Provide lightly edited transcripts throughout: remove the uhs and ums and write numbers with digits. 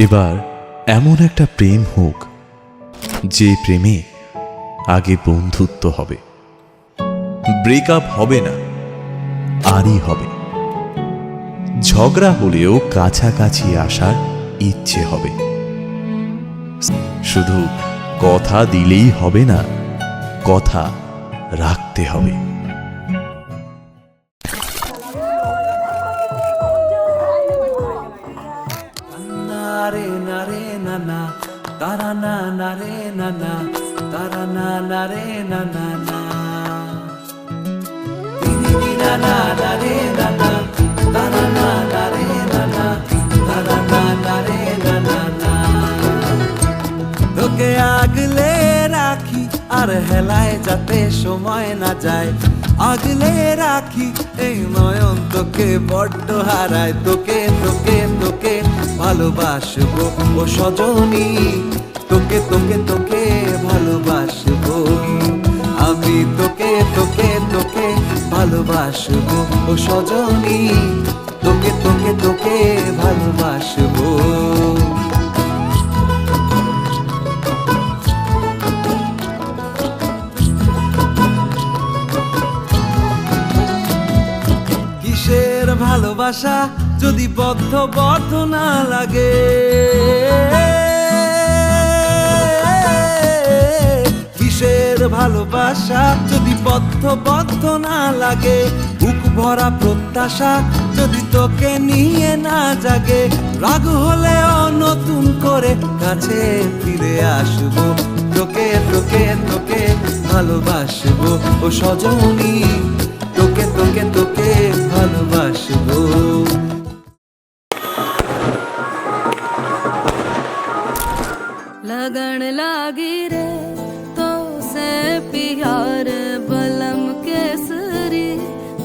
এবার এমন একটা প্রেম হোক যে প্রেমে আগে বন্ধুত্ব হবে, ব্রেকআপ হবে না, আরই হবে। ঝগড়া হলেও কাছাকাছি আসার ইচ্ছে হবে। শুধু কথা দিলেই হবে না, কথা রাখতে হবে। নারে নারে নানা তারা না নারে নানা তারা না নারে নানা না দিদি নানা নারে নানা তারা না নারে নানা তারা না নারে নানা না তোকে আগলে রাখি আর হেলায় যাতে সময় না যায়, আগলে রাখি এই নয়ন তোকে বড্ড হারায়। তোকে তোকে তোকে ভালোবাসবো ও সজনী, তোকে তোকে তোকে ভালোবাসবো আমি, তোকে তোকে তোকে ভালোবাসবো ও সজনী, তোকে তোকে তোকে ভালোবাসবো। কিসের ভালোবাসা যদি বদ্ধ বদ্ধ না লাগে, কিসের ভালোবাসা যদি বদ্ধ বদ্ধ না লাগে, বুক ভরা প্রত্যাশা যদি তোকে নিয়ে না জাগে, রাগ হলেও নতুন করে কাছে ফিরে আসবো, তোকে তোকে তোকে ভালোবাসবো ও সজনী, তোকে তোকে তোকে ভালোবাসবো। लगन लागी रे तो से प्यार बलम केसरी,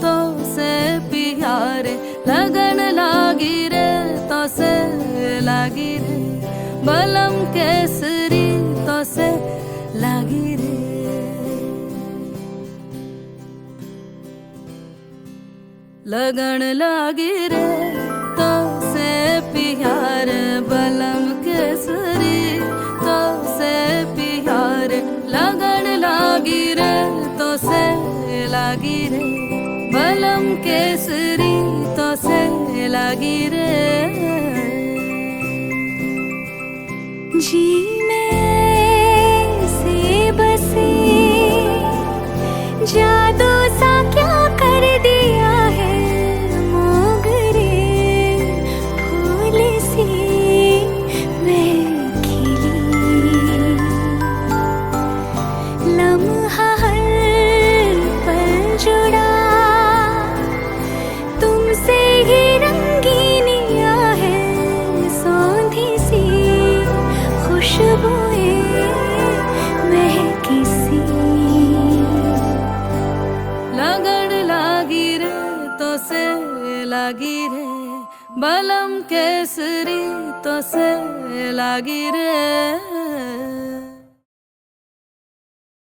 तो से प्यार लगन लागी रे तो से लागी रे बलम केसरी, तो से लागी रे। लगन लागी रे तो से प्यार बलम केसरी, तो से प्यार लगन लागी रे तो से लागी रे बलम केसरी, तो से लागी रे। जी में से बसे जादू सा क्या कर दिया है, मोगरे फूल से मैं खिली, लम्हा हर पल जुड़ा तुमसे ही रंगीनिया है, सौंधी सी खुशबुएं महकी सी। लगन लागी रे तो से लागी रे बलम केसरी, तो से लागी रे।